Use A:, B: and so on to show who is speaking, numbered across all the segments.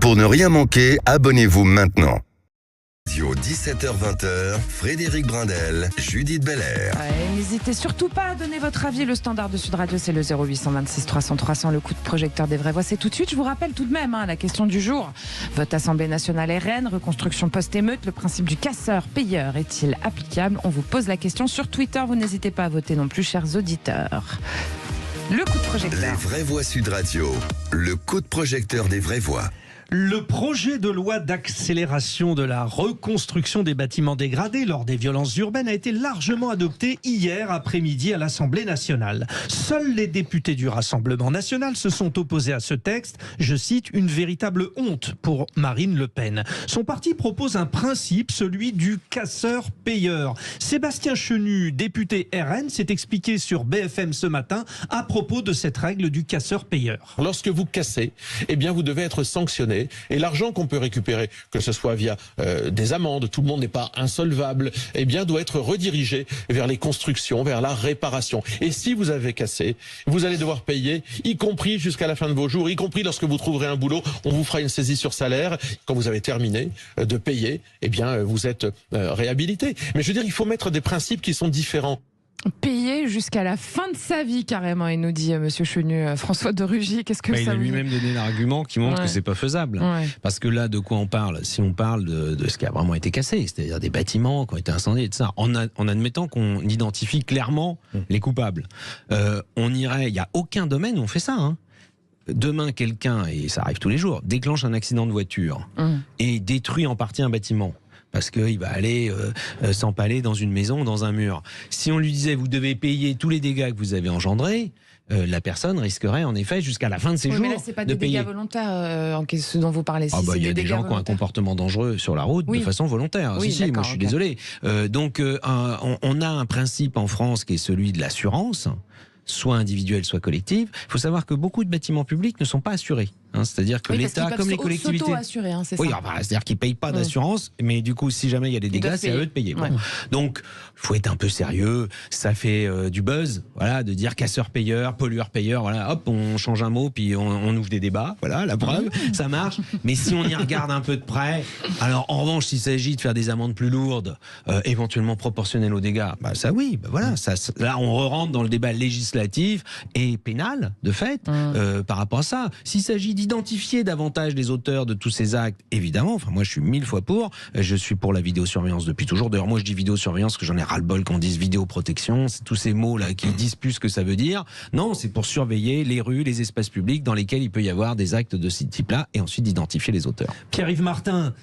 A: Pour ne rien manquer, abonnez-vous maintenant. 17h-20h, Frédéric Brindel, Judith Belair.
B: N'hésitez surtout pas à donner votre avis. Le standard de Sud Radio, c'est le 0826 300 300. Le coup de projecteur des vraies voix, c'est tout de suite. Je vous rappelle tout de même la question du jour. Votre Assemblée nationale RN, reconstruction post-émeute, le principe du casseur-payeur est-il applicable? On vous pose la question sur Twitter. Vous n'hésitez pas à voter non plus, chers auditeurs. Le coup de projecteur.
A: Les vraies voix Sud Radio. Le coup de projecteur des vraies voix.
C: Le projet de loi d'accélération de la reconstruction des bâtiments dégradés lors des violences urbaines a été largement adopté hier après-midi à l'Assemblée nationale. Seuls les députés du Rassemblement national se sont opposés à ce texte. Je cite, une véritable honte pour Marine Le Pen. Son parti propose un principe, celui du casseur-payeur. Sébastien Chenu, député RN, s'est expliqué sur BFM ce matin à propos de cette règle du casseur-payeur.
D: Lorsque vous cassez, eh bien vous devez être sanctionné. Et l'argent qu'on peut récupérer, que ce soit via des amendes, tout le monde n'est pas insolvable, eh bien doit être redirigé vers les constructions, vers la réparation. Et si vous avez cassé, vous allez devoir payer, y compris jusqu'à la fin de vos jours, y compris lorsque vous trouverez un boulot, on vous fera une saisie sur salaire. Quand vous avez terminé de payer, eh bien vous êtes réhabilité. Mais je veux dire, il faut mettre des principes qui sont différents.
B: Payer jusqu'à la fin de sa vie, carrément, il nous dit Monsieur Chenu. François de Rugy, qu'est-ce que ça
E: il a lui-même donné l'argument qui montre que c'est pas faisable.
B: Ouais.
E: Parce que là, de quoi on parle? Si on parle de ce qui a vraiment été cassé, c'est-à-dire des bâtiments qui ont été incendiés et tout ça, en admettant qu'on identifie clairement les coupables, on irait. Il n'y a aucun domaine où on fait ça. Hein. Demain, quelqu'un, et ça arrive tous les jours, déclenche un accident de voiture et détruit en partie un bâtiment. Parce qu'il va aller s'empaler dans une maison, dans un mur. Si on lui disait, vous devez payer tous les dégâts que vous avez engendrés, la personne risquerait en effet jusqu'à la fin de ses jours
B: mais là, c'est pas
E: de
B: des
E: payer.
B: dégâts volontaires, ce dont vous parlez.
E: Il y a des gens qui ont un comportement dangereux sur la route de façon volontaire.
B: Oui,
E: moi je suis désolé. Donc on a un principe en France qui est celui de l'assurance, soit individuelle, soit collective. Il faut savoir que beaucoup de bâtiments publics ne sont pas assurés. C'est-à-dire que l'État, comme les collectivités,
B: c'est
E: oui,
B: ça.
E: c'est-à-dire qu'ils ne payent pas d'assurance, mais du coup, si jamais il y a des dégâts, c'est à eux de payer. Bon. Donc, il faut être un peu sérieux. Ça fait du buzz, voilà, de dire casseur-payeur, pollueur-payeur. Voilà, hop, on change un mot, puis on ouvre des débats. Voilà, la preuve, ça marche. Mais si on y regarde un peu de près, alors en revanche, s'il s'agit de faire des amendes plus lourdes, éventuellement proportionnelles aux dégâts, ça oui, voilà. Là, on re-rentre dans le débat législatif et pénal, de fait, par rapport à ça. S'il s'agit d'identifier davantage les auteurs de tous ces actes, évidemment, enfin moi je suis 1000 fois pour, je suis pour la vidéosurveillance depuis toujours. D'ailleurs moi je dis vidéosurveillance parce que j'en ai ras-le-bol qu'on dise vidéoprotection, c'est tous ces mots là qui disent plus ce que ça veut dire. Non, c'est pour surveiller les rues, les espaces publics dans lesquels il peut y avoir des actes de ce type-là et ensuite d'identifier les auteurs.
C: Pierre-Yves Martin,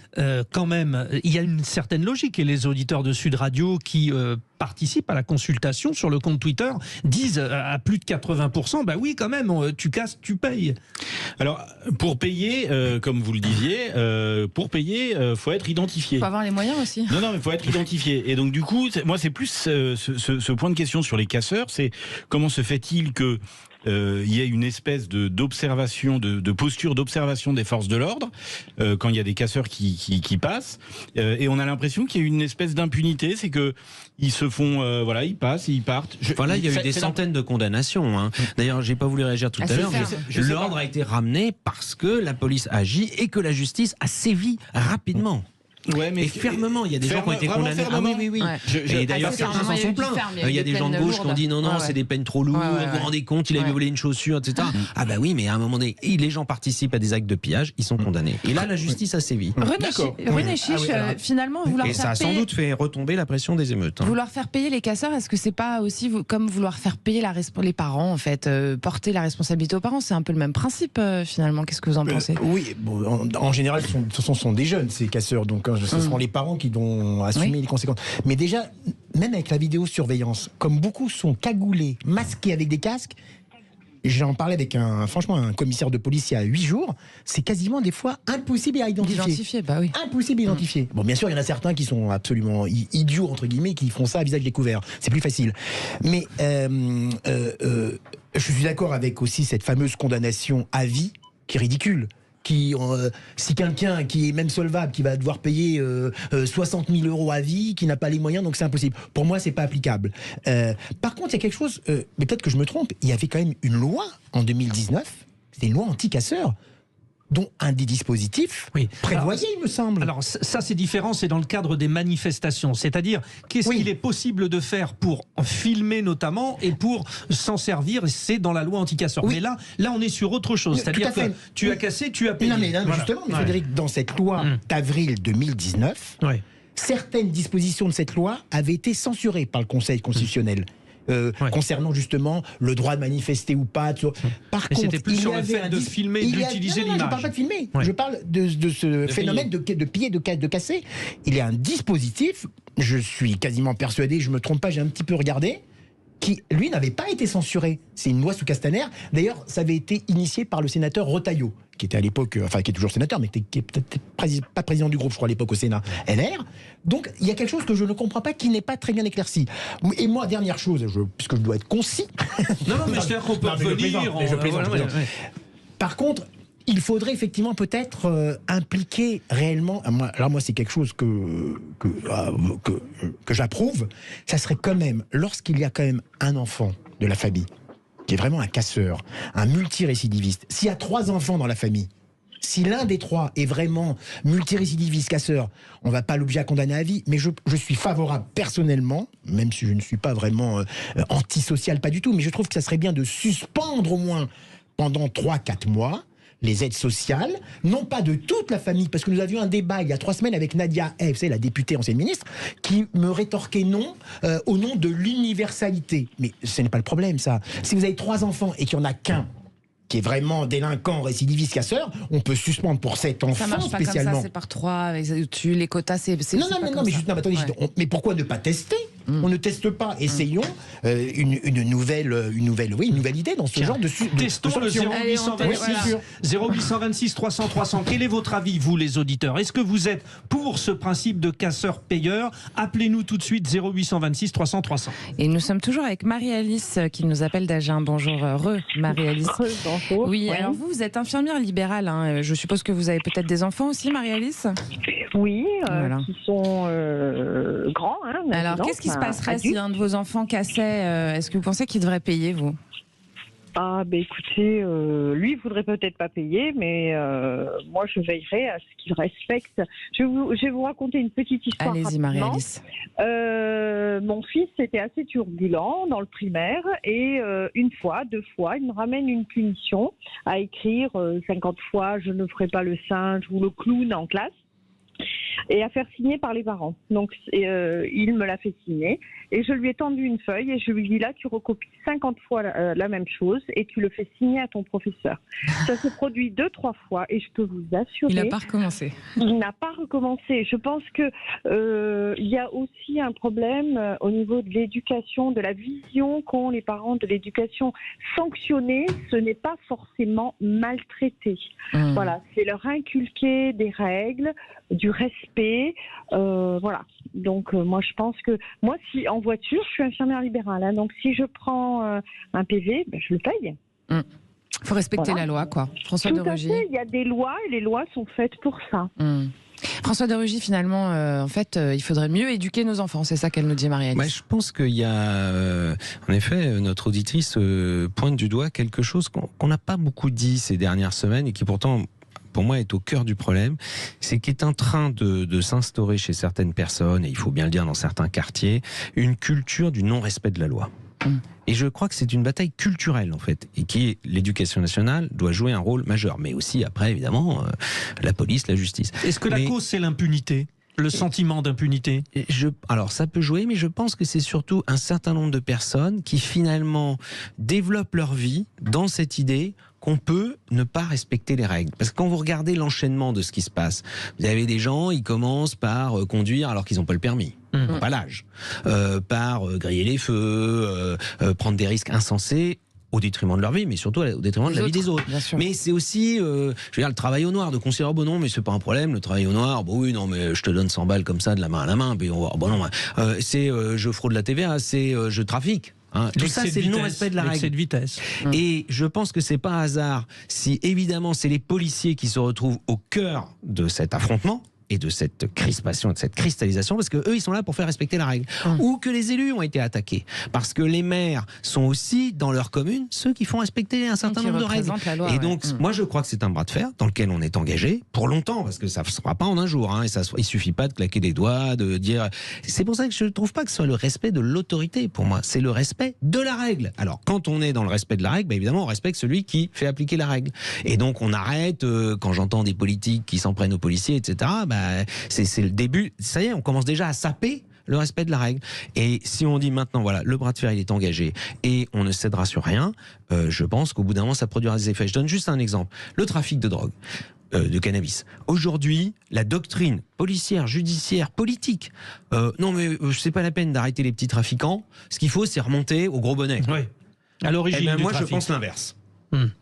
C: quand même, il y a une certaine logique et les auditeurs de Sud Radio qui participent à la consultation sur le compte Twitter disent à plus de 80%, bah oui quand même, tu casses, tu payes.
F: Alors pour payer, comme vous le disiez, faut être identifié.
B: Il faut avoir les moyens aussi.
F: Non, mais faut être identifié. Et donc du coup, moi c'est plus ce point de question sur les casseurs, c'est comment se fait-il que il y a une espèce d'observation, de posture d'observation des forces de l'ordre quand il y a des casseurs qui passent, et on a l'impression qu'il y a une espèce d'impunité, c'est que ils se font, ils passent, ils partent.
E: Voilà, il y a eu des centaines de condamnations. Hein. D'ailleurs, j'ai pas voulu réagir tout à l'heure. L'ordre a été ramené parce que la police agit et que la justice a sévi rapidement.
F: Ouais, mais
E: et fermement, il y a des gens qui ont été condamnés. Ah oui.
B: Ouais.
E: Et d'ailleurs, certains s'en sont plaints. Il y a des gens de gauche qui ont dit non, c'est des peines trop lourdes, vous vous rendez compte, il avait volé une chaussure, etc. Ah bah oui, mais à un moment donné, les gens participent à des actes de pillage, ils sont condamnés. Et là, la justice a sévi.
B: René Chiche, finalement, vouloir
E: et
B: faire
E: ça a sans
B: payer...
E: doute fait retomber la pression des émeutes.
B: Vouloir faire payer les casseurs, est-ce que c'est pas aussi comme vouloir faire payer les parents, en fait, porter la responsabilité aux parents? C'est un peu le même principe, finalement. Qu'est-ce que vous en pensez?
G: Oui, en général, ce sont des jeunes, ces casseurs, donc ce seront les parents qui vont assumer les conséquences. Mais déjà, même avec la vidéosurveillance, comme beaucoup sont cagoulés, masqués avec des casques, j'en parlais avec un commissaire de police il y a 8 jours, c'est quasiment des fois impossible à identifier.
B: Bah oui.
G: Impossible à identifier. Bon, bien sûr, il y en a certains qui sont absolument idiots, entre guillemets, qui font ça à visage découvert. C'est plus facile. Mais je suis d'accord avec aussi cette fameuse condamnation à vie, qui est ridicule. Si quelqu'un qui est même solvable, qui va devoir payer 60 000 € à vie, qui n'a pas les moyens, donc c'est impossible. Pour moi, c'est pas applicable. Par contre, il y a quelque chose, mais peut-être que je me trompe, il y avait quand même une loi en 2019, c'était une loi anti-casseurs. dont un des dispositifs prévoyait, il me semble.
C: Alors ça c'est différent, c'est dans le cadre des manifestations, c'est-à-dire qu'est-ce qu'il est possible de faire pour filmer notamment et pour s'en servir, c'est dans la loi anti-casseurs. Mais là on est sur autre chose, c'est-à-dire que tu as cassé, tu as payé.
G: Non mais justement, Frédéric, dans cette loi d'avril 2019, certaines dispositions de cette loi avaient été censurées par le Conseil constitutionnel. Concernant justement le droit de manifester ou pas. Par contre,
C: c'était plus sur le fait de filmer, d'utiliser l'image.
G: Je ne parle pas de filmer, je parle de ce phénomène de piller, de casser. Il y a un dispositif, je suis quasiment persuadé, je ne me trompe pas, j'ai un petit peu regardé, qui, lui, n'avait pas été censuré. C'est une loi sous Castaner. D'ailleurs, ça avait été initié par le sénateur Retailleau, qui était à l'époque, qui est toujours sénateur, mais qui est peut-être pas président du groupe, je crois, à l'époque au Sénat, LR. Donc, il y a quelque chose que je ne comprends pas, qui n'est pas très bien éclairci. Et moi, dernière chose, puisque je dois être concis.
C: Non, mais c'est-à-dire qu'on peut revenir.
G: Je plaisante. Par contre, il faudrait effectivement peut-être impliquer réellement. Alors moi, c'est quelque chose que j'approuve. Ça serait quand même, lorsqu'il y a quand même un enfant de la famille qui est vraiment un casseur, un multirécidiviste. S'il y a 3 enfants dans la famille, si l'un des 3 est vraiment multirécidiviste, casseur, on ne va pas l'obliger à condamner à vie. Mais je suis favorable personnellement, même si je ne suis pas vraiment antisocial, pas du tout. Mais je trouve que ça serait bien de suspendre au moins pendant 3-4 mois les aides sociales, non pas de toute la famille, parce que nous avions un débat il y a 3 semaines avec Nadia Hay, vous savez, la députée ancienne ministre, qui me rétorquait non au nom de l'universalité. Mais ce n'est pas le problème, ça. Si vous avez 3 enfants et qu'il n'y en a qu'un qui est vraiment délinquant, récidiviste, casseur, on peut suspendre pour cet enfant spécialement. Ça marche pas comme ça,
B: c'est par 3, les quotas, c'est
G: non, attendez, mais pourquoi ne pas tester ? On ne teste pas. Essayons une nouvelle idée dans ce genre de
C: testons le 0826 300 300. Quel est votre avis, vous les auditeurs? Est-ce que vous êtes pour ce principe de casseur-payeur? Appelez-nous tout de suite 0826 300 300.
B: Et nous sommes toujours avec Marie-Alice qui nous appelle d'Agen. Bonjour, Marie-Alice.
H: Bonjour.
B: Oui, alors vous êtes infirmière libérale. Hein. Je suppose que vous avez peut-être des enfants aussi, Marie-Alice?
H: Oui, qui sont grands. Hein,
B: alors, qu'est-ce qui se passerait si un de vos enfants cassait? Est-ce que vous pensez qu'il devrait payer, vous?
H: Ah, écoutez, lui, il voudrait peut-être pas payer, mais moi, je veillerai à ce qu'il respecte. Je vais vous raconter une petite histoire.
B: Allez-y, Marie-Alice.
H: Mon fils était assez turbulent dans le primaire et 1 fois, 2 fois, il me ramène une punition à écrire 50 fois « je ne ferai pas le singe » ou le clown en classe. Et à faire signer par les parents. Donc, il me l'a fait signer. Et je lui ai tendu une feuille et je lui ai dit, là, tu recopies 50 fois la même chose et tu le fais signer à ton professeur. Ça s'est produit 2-3 fois et je peux vous assurer...
B: Il n'a pas recommencé.
H: Il n'a pas recommencé. Je pense que il y a aussi un problème au niveau de l'éducation, de la vision qu'ont les parents de l'éducation. Sanctionner, ce n'est pas forcément maltraiter. Voilà, c'est leur inculquer des règles, du respect, voilà. Donc moi je pense que moi si en voiture, je suis infirmière libérale, hein, donc si je prends un PV, je le paye.
B: Il faut respecter la loi, quoi. François de Rugy.
H: Il y a des lois et les lois sont faites pour ça.
B: François de Rugy, finalement, en fait, il faudrait mieux éduquer nos enfants. C'est ça qu'elle nous dit, Marie-Alice.
E: Je pense qu'il y a, en effet, notre auditrice pointe du doigt quelque chose qu'on n'a pas beaucoup dit ces dernières semaines et qui pourtant, pour moi, est au cœur du problème. C'est qu'il est en train de s'instaurer chez certaines personnes, et il faut bien le dire dans certains quartiers, une culture du non-respect de la loi. Et je crois que c'est une bataille culturelle, en fait, et qui, l'éducation nationale, doit jouer un rôle majeur. Mais aussi, après, évidemment, la police, la justice.
C: Est-ce que la cause, c'est l'impunité ? Le sentiment d'impunité?
E: Alors, ça peut jouer, mais je pense que c'est surtout un certain nombre de personnes qui, finalement, développent leur vie dans cette idée qu'on peut ne pas respecter les règles. Parce que quand vous regardez l'enchaînement de ce qui se passe, vous avez des gens, ils commencent par conduire alors qu'ils n'ont pas le permis, pas l'âge, par griller les feux, prendre des risques insensés, au détriment de leur vie, mais surtout au détriment de la vie des autres. Mais c'est aussi, je veux dire, le travail au noir, de considérer, bon non, mais c'est pas un problème, le travail au noir, bon oui, non, mais je te donne 100 balles comme ça, de la main à la main, puis on va, bon non, c'est je fraude la TVA, c'est je trafique. Tout ça, c'est le non-respect de la règle.
C: De vitesse.
E: Et je pense que c'est pas hasard si, évidemment, c'est les policiers qui se retrouvent au cœur de cet affrontement. et de cette crispation et de cette cristallisation, parce que eux, ils sont là pour faire respecter la règle. Ou que les élus ont été attaqués, parce que les maires sont aussi, dans leur commune, ceux qui font respecter un certain nombre de règles.
B: Loi,
E: et donc, moi, je crois que c'est un bras de fer dans lequel on est engagé pour longtemps, parce que ça ne se fera pas en un jour. Hein, et il suffit pas de claquer des doigts, de dire... C'est pour ça que je ne trouve pas que ce soit le respect de l'autorité, pour moi. C'est le respect de la règle. Alors, quand on est dans le respect de la règle, évidemment, on respecte celui qui fait appliquer la règle. Et donc, on arrête, quand j'entends des politiques qui s'en prennent aux policiers, etc., c'est le début. Ça y est, on commence déjà à saper le respect de la règle. Et si on dit maintenant, voilà, le bras de fer, il est engagé et on ne cédera sur rien, je pense qu'au bout d'un moment, ça produira des effets. Je donne juste un exemple. Le trafic de drogue, de cannabis. Aujourd'hui, la doctrine policière, judiciaire, politique, non mais c'est pas la peine d'arrêter les petits trafiquants. Ce qu'il faut, c'est remonter au gros bonnet.
C: Oui. À l'origine du
E: moi,
C: trafic.
E: Je pense l'inverse.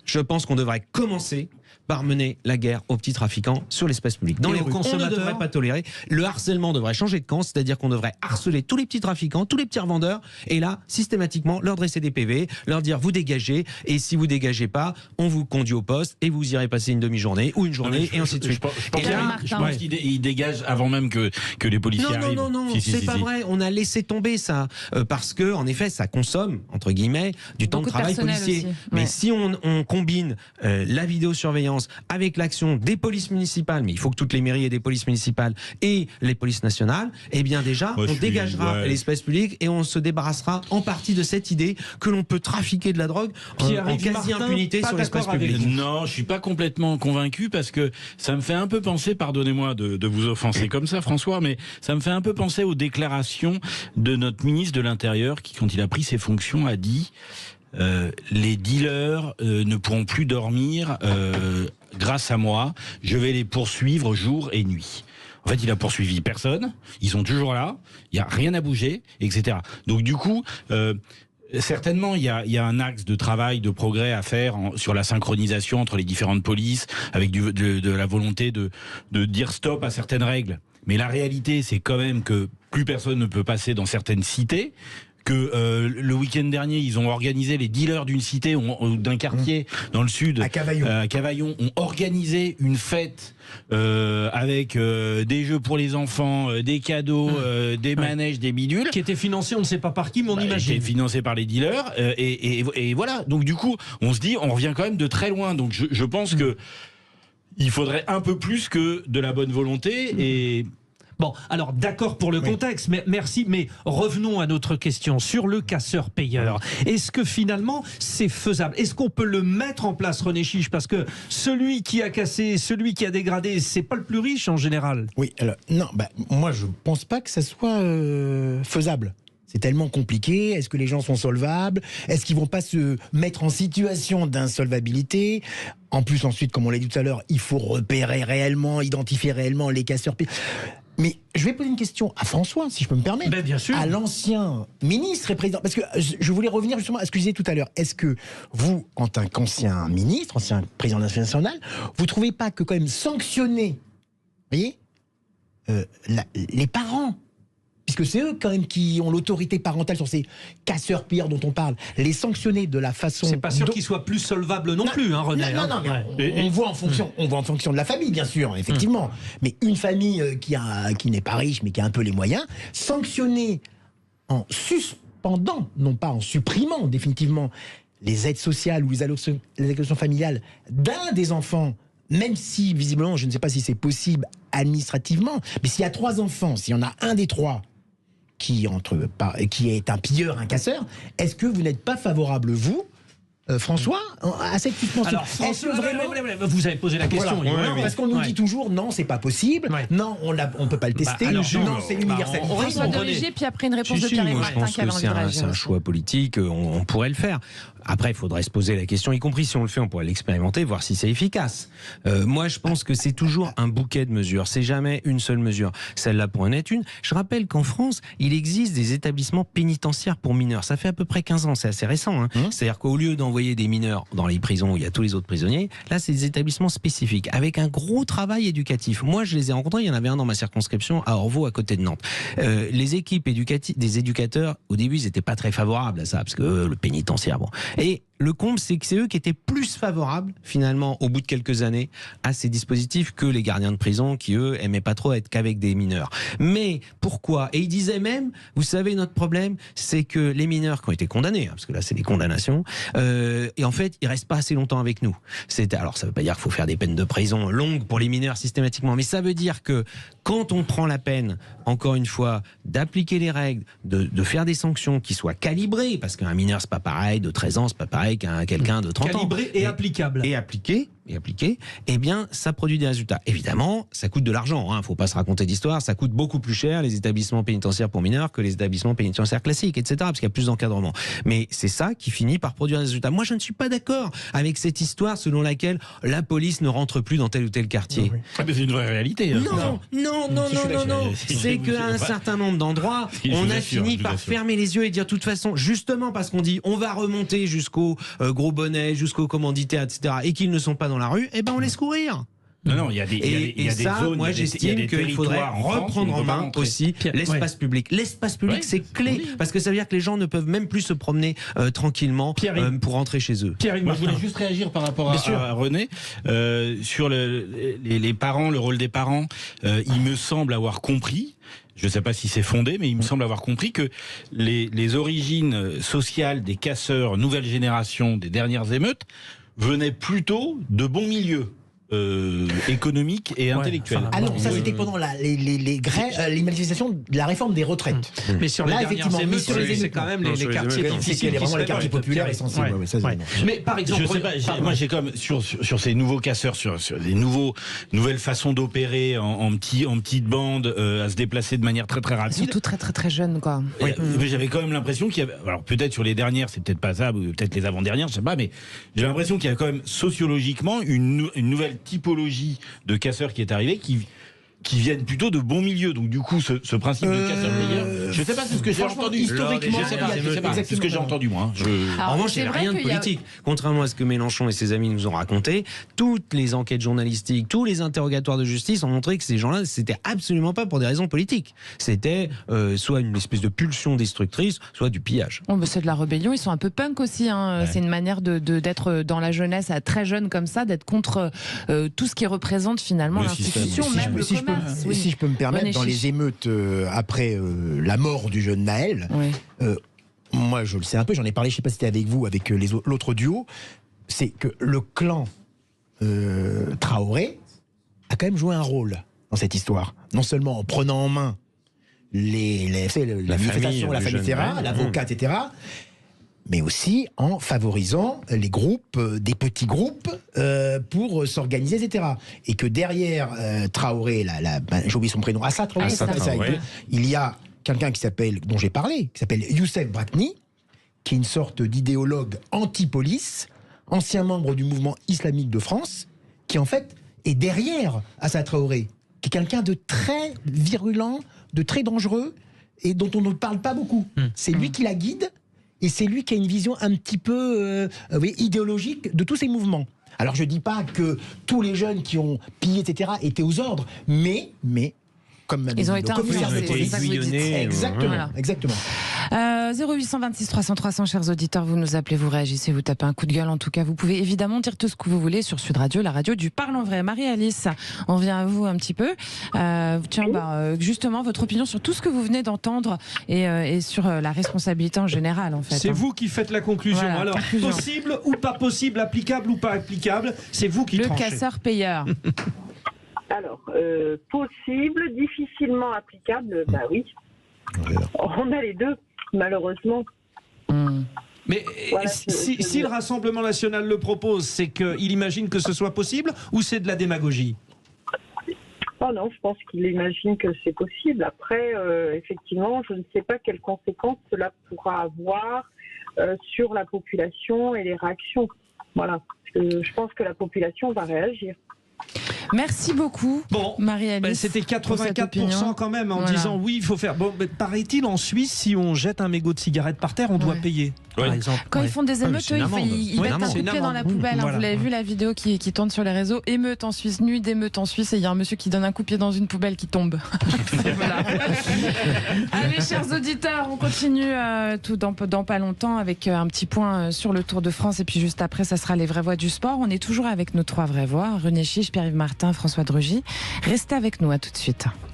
E: Je pense qu'on devrait commencer par mener la guerre aux petits trafiquants sur l'espace public. Dans les rues, on ne devrait pas tolérer. Le harcèlement devrait changer de camp, c'est-à-dire qu'on devrait harceler tous les petits trafiquants, tous les petits revendeurs, et là, systématiquement, leur dresser des PV, leur dire vous dégagez, et si vous dégagez pas, on vous conduit au poste, et vous irez passer une demi-journée ou une journée, et ainsi de suite.
F: Je pense qu'il dégage avant même que les policiers arrivent.
E: Non, c'est pas vrai. On a laissé tomber ça, parce que, en effet, ça consomme, entre guillemets, du temps de travail policier. Mais si on combine la vidéosurveillance avec l'action des polices municipales, mais il faut que toutes les mairies aient des polices municipales et les polices nationales, eh bien déjà, on dégagera l'espace public et on se débarrassera en partie de cette idée que l'on peut trafiquer de la drogue en quasi-impunité sur l'espace public.
F: Non, je suis pas complètement convaincu parce que ça me fait un peu penser, pardonnez-moi de vous offenser comme ça, François, mais ça me fait un peu penser aux déclarations de notre ministre de l'Intérieur qui, quand il a pris ses fonctions, a dit les dealers ne pourront plus dormir grâce à moi, je vais les poursuivre jour et nuit. En fait, il a poursuivi personne, ils sont toujours là, il n'y a rien à bouger, etc. Donc du coup, certainement, il y a un axe de travail, de progrès à faire sur la synchronisation entre les différentes polices, avec de la volonté de dire stop à certaines règles. Mais la réalité, c'est quand même que plus personne ne peut passer dans certaines cités, que le week-end dernier, ils ont organisé, les dealers d'une cité ou d'un quartier dans le sud, à Cavaillon, ont organisé une fête avec des jeux pour les enfants, des cadeaux, des manèges, des bidules.
C: Qui était financé, on ne sait pas par qui, mais on imagine.
F: Qui était financé par les dealers. Et voilà. Donc du coup, on se dit, on revient quand même de très loin. Donc je pense que il faudrait un peu plus que de la bonne volonté et...
C: Bon, alors d'accord pour le contexte, mais merci, mais revenons à notre question sur le casseur-payeur. Est-ce que finalement c'est faisable? Est-ce qu'on peut le mettre en place, René Chiche? Parce que celui qui a cassé, celui qui a dégradé, c'est pas le plus riche en général.
G: Oui, alors non, moi je pense pas que ça soit faisable. C'est tellement compliqué. Est-ce que les gens sont solvables? Est-ce qu'ils vont pas se mettre en situation d'insolvabilité? En plus, ensuite, comme on l'a dit tout à l'heure, il faut repérer réellement, identifier réellement les casseurs-payeurs. Mais je vais poser une question à François, si je peux me permettre.
C: Bien sûr.
G: À l'ancien ministre et président. Parce que je voulais revenir justement à ce que je disais tout à l'heure. Est-ce que vous, en tant qu'ancien ministre, ancien président de l'Assemblée nationale, vous ne trouvez pas que quand même sanctionner, vous voyez, les parents, puisque c'est eux quand même qui ont l'autorité parentale sur ces casseurs-pilleurs dont on parle, les sanctionner de la façon...
C: C'est pas sûr qu'ils soient plus solvables non plus, hein, René.
G: Non, on voit en fonction de la famille, bien sûr, effectivement. Mais une famille qui n'est pas riche, mais qui a un peu les moyens, sanctionner en suspendant, non pas en supprimant définitivement les aides sociales ou les allocations familiales d'un des enfants, même si, visiblement, je ne sais pas si c'est possible administrativement, mais s'il y a 3 enfants, s'il y en a un des 3 qui est un pilleur, un casseur, est-ce que vous n'êtes pas favorable, vous, François, à cette suspension?
C: Alors, François, vous avez posé la question.
G: Voilà. Parce qu'on nous dit toujours, non, c'est pas possible, non, on ne peut pas le tester, non, c'est l'universalité.
B: François de Rugy, puis après une réponse de Pierre-Yves Martin.
E: Je pense que c'est un choix politique, on pourrait le faire. Après, il faudrait se poser la question, y compris si on le fait, on pourrait l'expérimenter, voir si c'est efficace. Moi, je pense que c'est toujours un bouquet de mesures. C'est jamais une seule mesure. Celle-là pour en être une. Je rappelle qu'en France, il existe des établissements pénitentiaires pour mineurs. Ça fait à peu près 15 ans. C'est assez récent. C'est-à-dire qu'au lieu d'envoyer des mineurs dans les prisons où il y a tous les autres prisonniers, là, c'est des établissements spécifiques avec un gros travail éducatif. Moi, je les ai rencontrés. Il y en avait un dans ma circonscription à Orvaux, à côté de Nantes. Les équipes des éducateurs, au début, ils n'étaient pas très favorables à ça parce que le pénitentiaire, bon. Et le comble, c'est que c'est eux qui étaient plus favorables, finalement, au bout de quelques années, à ces dispositifs que les gardiens de prison qui, eux, aimaient pas trop être qu'avec des mineurs. Mais pourquoi? Et ils disaient même, vous savez, notre problème, c'est que les mineurs qui ont été condamnés, parce que là, c'est des condamnations, et en fait, ils restent pas assez longtemps avec nous. Alors, ça veut pas dire qu'il faut faire des peines de prison longues pour les mineurs systématiquement, mais ça veut dire que quand on prend la peine, encore une fois, d'appliquer les règles, de faire des sanctions qui soient calibrées, parce qu'un mineur, c'est pas pareil, de 13 ans, c'est pas pareil qu'un quelqu'un de 30 ans.
C: Calibré et applicable.
E: Et appliqué, eh bien, ça produit des résultats. Évidemment, ça coûte de l'argent, hein, faut pas se raconter d'histoire, ça coûte beaucoup plus cher les établissements pénitentiaires pour mineurs que les établissements pénitentiaires classiques, etc., parce qu'il y a plus d'encadrement. Mais c'est ça qui finit par produire des résultats. Moi, je ne suis pas d'accord avec cette histoire selon laquelle la police ne rentre plus dans tel ou tel quartier.
F: Oui. Ah, mais c'est une vraie réalité. Hein.
E: Non. C'est qu'à un certain nombre d'endroits, on a fini par fermer les yeux et dire, de toute façon, justement parce qu'on dit, on va remonter jusqu'au gros bonnet, jusqu'aux commanditaires, etc., et qu'ils ne sont pas dans la rue, eh ben, on laisse courir.
F: Non, il y a des zones.
E: Moi, j'estime qu'il faudrait reprendre en main aussi l'espace public. L'espace public, c'est clé, parce que ça veut dire que les gens ne peuvent même plus se promener tranquillement pour rentrer chez eux.
F: Moi, je voulais juste réagir par rapport à René sur les parents, le rôle des parents. Il me semble avoir compris. Je ne sais pas si c'est fondé, mais il me semble avoir compris que les origines sociales des casseurs nouvelle génération des dernières émeutes venaient plutôt de bons milieux. Économique et intellectuel.
G: Ah non, ça c'était pendant les manifestations de la réforme des retraites.
C: Mais sur les dernières émeutes, c'est quand même les quartiers difficiles.
G: C'est vraiment les quartiers populaires et sensibles.
C: Mais par exemple,
F: je sais pas, moi j'ai comme sur ces nouveaux casseurs, sur des nouvelles façons d'opérer en petites bandes, à se déplacer de manière très très rapide.
B: Surtout très jeunes, quoi.
F: Mais j'avais quand même l'impression qu'il y avait, alors peut-être sur les dernières, c'est peut-être pas ça, peut-être les avant-dernières, je sais pas, mais j'ai l'impression qu'il y a quand même sociologiquement une nouvelle typologie de casseurs qui est arrivée, qui viennent plutôt de bons milieux. Donc du coup, ce principe de casseur-payeur, je sais pas, c'est ce que j'ai entendu historiquement. Je sais pas, c'est ce que j'ai entendu moi.
E: En revanche, il n'y a rien de politique. Contrairement à ce que Mélenchon et ses amis nous ont raconté, toutes les enquêtes journalistiques, tous les interrogatoires de justice ont montré que ces gens-là, c'était absolument pas pour des raisons politiques. C'était soit une espèce de pulsion destructrice, soit du pillage.
B: Oh, c'est de la rébellion. Ils sont un peu punk aussi. Hein. Ouais. C'est une manière d'être dans la jeunesse, à très jeune comme ça, d'être contre tout ce qui représente finalement l'institution, même le commerce.
G: Si je peux me permettre, dans les émeutes après la mort du jeune Naël, moi je le sais un peu, j'en ai parlé, je ne sais pas si c'était avec vous, avec l'autre duo, c'est que le clan Traoré a quand même joué un rôle dans cette histoire. Non seulement en prenant en main la manifestation, la famille Ferrat, l'avocat, etc., mais aussi en favorisant les groupes, des petits groupes, pour s'organiser, etc. Et que derrière Traoré, j'ai oublié son prénom, Assa Traoré, il y a quelqu'un dont j'ai parlé, qui s'appelle Youssef Brakni, qui est une sorte d'idéologue anti-police, ancien membre du mouvement islamique de France, qui en fait est derrière Assa Traoré, qui est quelqu'un de très virulent, de très dangereux, et dont on ne parle pas beaucoup. C'est lui qui la guide. Et c'est lui qui a une vision un petit peu idéologique de tous ces mouvements. Alors je ne dis pas que tous les jeunes qui ont pillé, etc., étaient aux ordres, mais comme
B: ils ont été
E: aiguillonnés.
G: Exactement.
B: 0826 300 300, chers auditeurs, vous nous appelez, vous réagissez, vous tapez un coup de gueule. En tout cas, vous pouvez évidemment dire tout ce que vous voulez sur Sud Radio, la radio du Parle en Vrai. Marie-Alice, on vient à vous un petit peu. Justement, votre opinion sur tout ce que vous venez d'entendre et sur la responsabilité en général, en fait.
C: C'est vous qui faites la conclusion.
B: Voilà,
C: alors, possible ou pas possible, applicable ou pas applicable, c'est vous qui tranchez.
B: Le casseur-payeur.
H: Alors, possible, difficilement applicable, bah oui. On a les deux, malheureusement.
C: Mais voilà, si le Rassemblement National le propose, c'est qu'il imagine que ce soit possible ou c'est de la démagogie?
H: Oh non, je pense qu'il imagine que c'est possible. Après, effectivement, je ne sais pas quelles conséquences cela pourra avoir sur la population et les réactions. Voilà. Je pense que la population va réagir.
B: Merci beaucoup, Marie-Alice.
C: C'était 84% quand même en disant oui, il faut faire. Bon, paraît-il en Suisse, si on jette un mégot de cigarette par terre, on doit payer. par exemple.
B: Quand ils font des émeutes,
E: c'est une amende.
B: ils mettent un coup de pied dans la poubelle.
C: Voilà.
B: Vous l'avez vu la vidéo qui tourne sur les réseaux. Émeute en Suisse, nuit d'émeute en Suisse, et il y a un monsieur qui donne un coup de pied dans une poubelle qui tombe. Voilà. Allez, chers auditeurs, on continue tout dans pas longtemps avec un petit point sur le Tour de France, et puis juste après, ça sera les vraies voix du sport. On est toujours avec nos 3 vraies voix, René Chiche, Pierre-Yves Martin, François Drugy. Restez avec nous, à tout de suite.